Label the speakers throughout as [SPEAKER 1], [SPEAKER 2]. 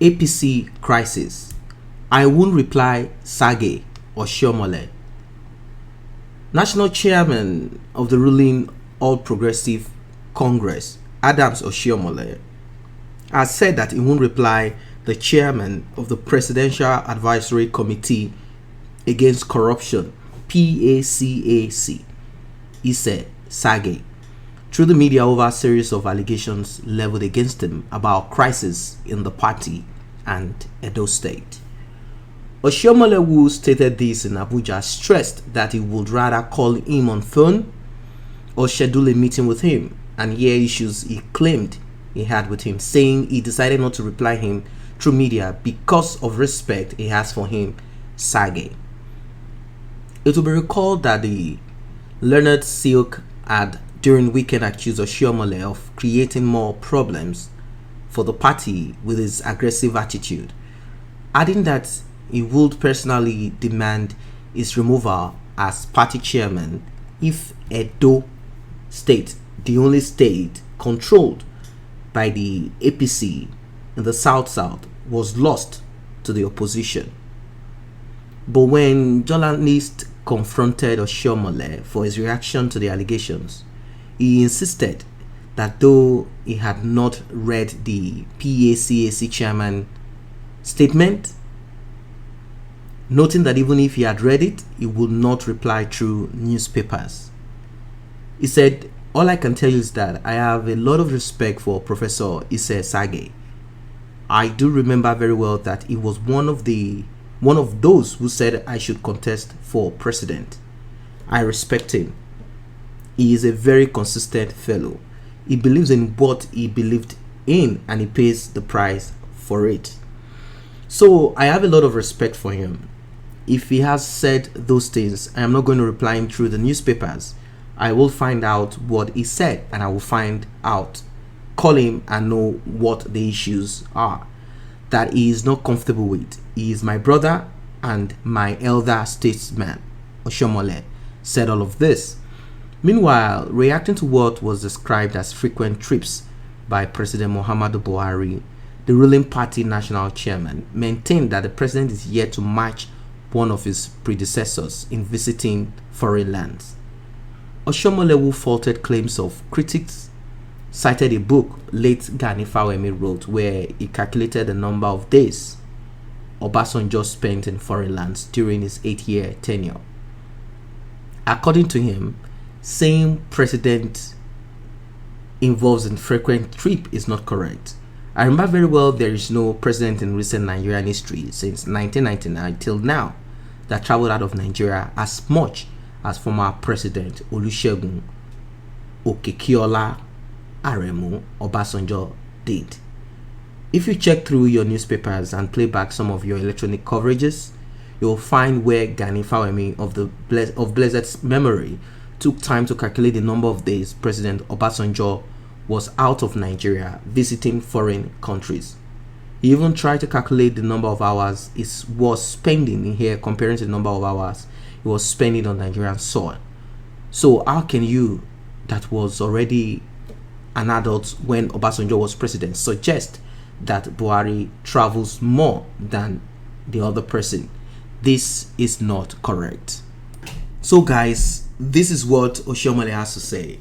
[SPEAKER 1] APC crisis. I won't reply Sage Oshiomhole. National Chairman of the ruling All Progressive Congress, Adams Oshiomhole, has said that he won't reply the chairman of the Presidential Advisory Committee Against Corruption, PACAC, Issa Sage, through the media over a series of allegations leveled against him about crisis in the party and Edo State. Oshiomhole, who stated this in Abuja, stressed that he would rather call him on phone or schedule a meeting with him and hear issues he claimed he had with him, saying he decided not to reply him through media because of respect he has for him, Sage. It will be recalled that the Leonard Silk had during weekend accused Oshiomhole of creating more problems for the party with his aggressive attitude, adding that he would personally demand his removal as party chairman if Edo State, the only state controlled by the APC in the South, was lost to the opposition. But when journalists confronted Oshiomhole for his reaction to the allegations, he insisted that though he had not read the PACAC chairman statement, noting that even if he had read it, he would not reply through newspapers. He said, "All I can tell you is that I have a lot of respect for Professor Issa Sage. I do remember very well that he was one of those who said I should contest for president. I respect him. He is a very consistent fellow. He believes in what he believed in and he pays the price for it. So I have a lot of respect for him. If he has said those things, I am not going to reply him through the newspapers. I will find out what he said and I will call him and know what the issues are that he is not comfortable with. He is my brother and my elder statesman." Oshiomhole said all of this. Meanwhile, reacting to what was described as frequent trips by President Muhammadu Buhari, the ruling party national chairman maintained that the president is yet to match one of his predecessors in visiting foreign lands. Oshiomhole, who faulted claims of critics, cited a book late Gani Fawemi wrote where he calculated the number of days Obasanjo spent in foreign lands during his 8-year tenure. According to him, saying president involves in frequent trip is not correct. I remember very well there is no president in recent Nigerian history since 1999 till now that traveled out of Nigeria as much as former President Olusegun Okekiola Aremu Obasanjo did. If you check through your newspapers and play back some of your electronic coverages, you'll find where Gani Fawemi of blessed memory took time to calculate the number of days President Obasanjo was out of Nigeria visiting foreign countries. He even tried to calculate the number of hours he was spending in here comparing to the number of hours he was spending on Nigerian soil. So how can you, that was already an adult when Obasanjo was president, suggest that Buhari travels more than the other person? This is not correct. So guys, this is what Oshiomhole has to say.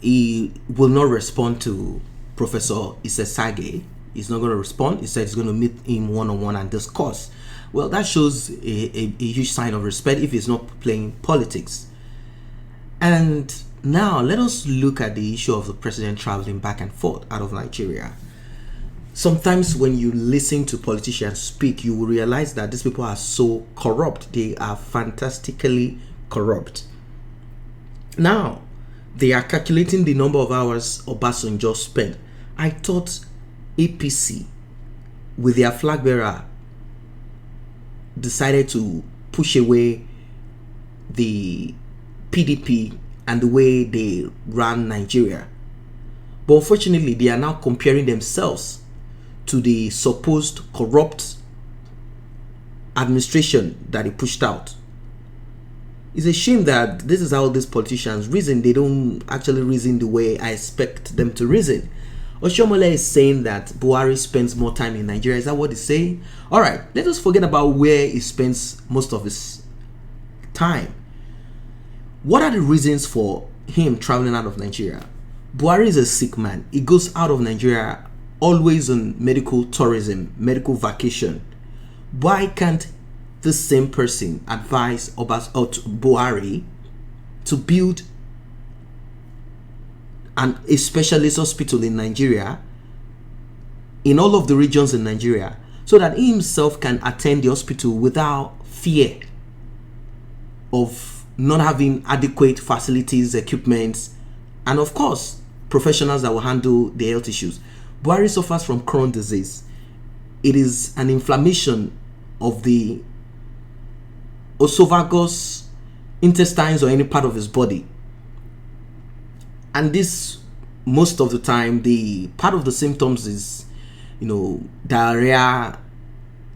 [SPEAKER 1] He will not respond to Professor Issa Sage. He's not going to respond. He said he's going to meet him one-on-one and discuss. Well, that shows a huge sign of respect if he's not playing politics. And now let us look at the issue of the president traveling back and forth out of Nigeria. Sometimes when you listen to politicians speak, you will realize that these people are so corrupt. They are fantastically corrupt. Now, they are calculating the number of hours Obasanjo spent. I thought APC, with their flag bearer, decided to push away the PDP and the way they ran Nigeria. But unfortunately, they are now comparing themselves to the supposed corrupt administration that they pushed out. It's a shame that this is how these politicians reason. They don't actually reason the way I expect them to reason. Oshomole is saying that Buhari spends more time in Nigeria. Is that what he's saying? All right, let us forget about where he spends most of his time. What are the reasons for him traveling out of Nigeria? Buhari is a sick man. He goes out of Nigeria always on medical tourism, medical vacation. Why can't the same person advise Buhari to build a specialist hospital in Nigeria, in all of the regions in Nigeria, so that he himself can attend the hospital without fear of not having adequate facilities, equipment, and of course, professionals that will handle the health issues. Buhari suffers from Crohn's disease. It is an inflammation of the esophagus, intestines, or any part of his body. And this, most of the time, the part of the symptoms is, diarrhea,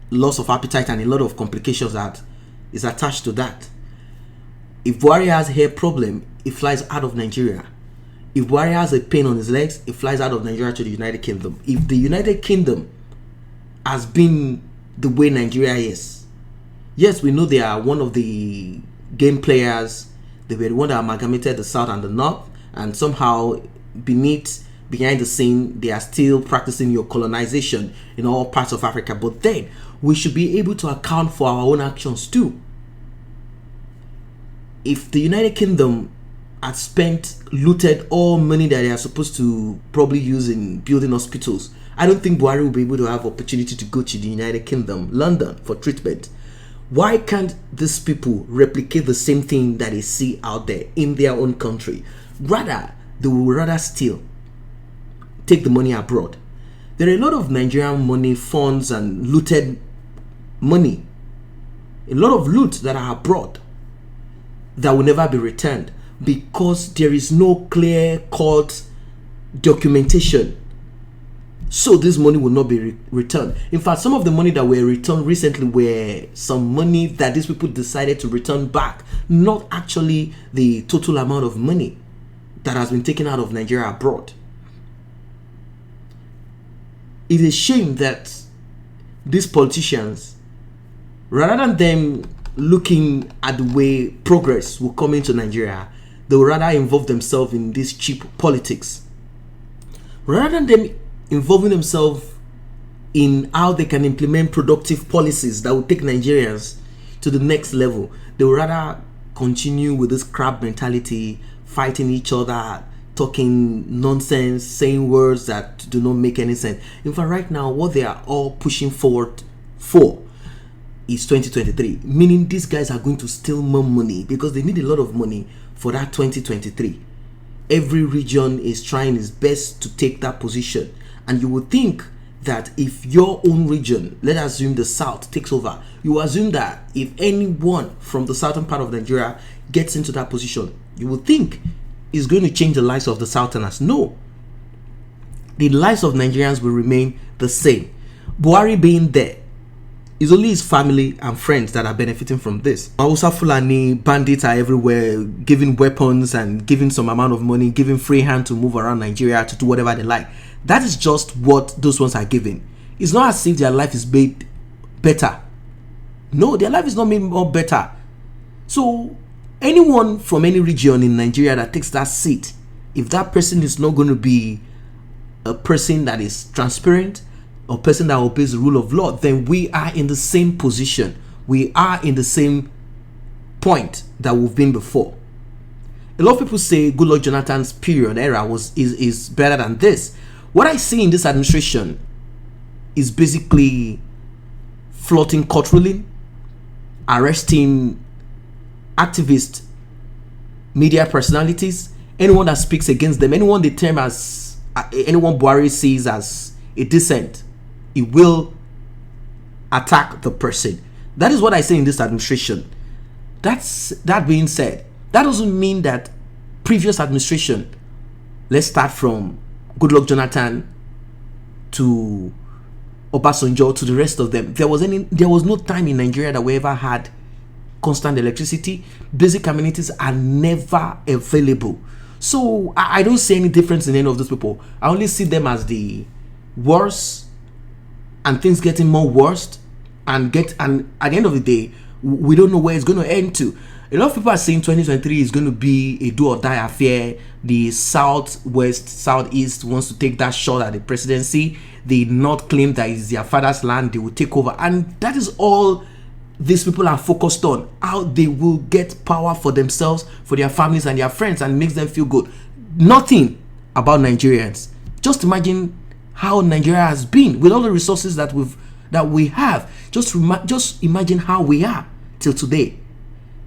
[SPEAKER 1] loss of appetite, and a lot of complications that is attached to that. If Buhari has a hair problem, he flies out of Nigeria. If Buhari has a pain on his legs, he flies out of Nigeria to the United Kingdom. If the United Kingdom has been the way Nigeria is, yes, we know they are one of the game players. They were the one that amalgamated the South and the North, and somehow behind the scene, they are still practicing your colonization in all parts of Africa. But then we should be able to account for our own actions too. If the United Kingdom had looted all money that they are supposed to probably use in building hospitals, I don't think Buhari will be able to have opportunity to go to the United Kingdom, London, for treatment. Why can't these people replicate the same thing that they see out there in their own country? Rather, they will rather still take the money abroad. There are a lot of Nigerian money, funds, and looted money. A lot of loot that are abroad that will never be returned because there is no clear-cut documentation. So this money will not be returned. In fact, some of the money that were returned recently were some money that these people decided to return back, not actually the total amount of money that has been taken out of Nigeria abroad. It is a shame that these politicians, rather than them looking at the way progress will come into Nigeria, they will rather involve themselves in this cheap politics. Rather than them involving themselves in how they can implement productive policies that will take Nigerians to the next level, they will rather continue with this crab mentality, fighting each other, talking nonsense, saying words that do not make any sense. In fact, right now, what they are all pushing forward for is 2023, meaning these guys are going to steal more money because they need a lot of money for that 2023. Every region is trying its best to take that position, and you would think that if your own region, let's assume the South, takes over, you assume that if anyone from the southern part of Nigeria gets into that position, you would think it's going to change the lives of the Southerners. No. The lives of Nigerians will remain the same. Buhari being there, it's only his family and friends that are benefiting from this. Hausa Fulani bandits are everywhere, giving weapons and giving some amount of money, giving free hand to move around Nigeria to do whatever they like. That is just what those ones are giving. It's not as if their life is made better. No, their life is not made more better. So anyone from any region in Nigeria that takes that seat, if that person is not going to be a person that is transparent, a person that obeys the rule of law, then we are in the same position. We are in the same point that we've been before. A lot of people say Goodluck Jonathan's period era is better than this. What I see in this administration is basically flouting court ruling, arresting activists, media personalities, anyone that speaks against them, anyone they term as, anyone Buhari sees as a dissent, he will attack the person. That is what I say in this administration. That being said, that doesn't mean that previous administration, let's start from Goodluck Jonathan to Obasanjo to the rest of them, there was no time in Nigeria that we ever had constant electricity. Basic amenities are never available. So I don't see any difference in any of those people. I only see them as the worst, and things getting more worse, and at the end of the day, we don't know where it's going to end to. A lot of people are saying 2023 is going to be a do or die affair. The southwest, southeast wants to take that shot at the presidency. The north claim that it's their father's land, they will take over, and that is all these people are focused on, how they will get power for themselves, for their families and their friends, and makes them feel good. Nothing about Nigerians. Just imagine how Nigeria has been with all the resources that we have. Just imagine how we are till today.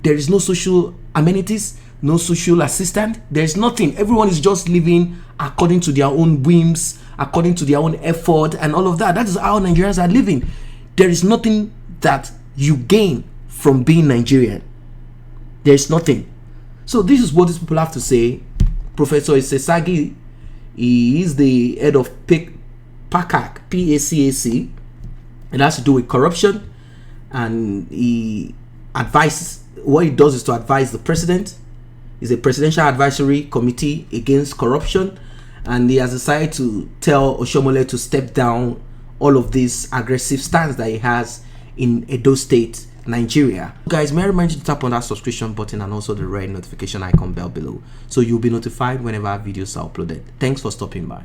[SPEAKER 1] There is no social amenities, no social assistance. There is nothing. Everyone is just living according to their own whims, according to their own effort, and all of that. That is how Nigerians are living. There is nothing that you gain from being Nigerian. There is nothing. So this is what these people have to say. Professor Issa Sagi, he is the head of PACAC, PACAC. It has to do with corruption, and what he does is to advise the president. He's a presidential advisory committee against corruption, and he has decided to tell Oshiomhole to step down all of this aggressive stance that he has in Edo State, Nigeria. Guys, may I remind you to tap on that subscription button and also the red notification icon bell below, so you'll be notified whenever our videos are uploaded. Thanks for stopping by.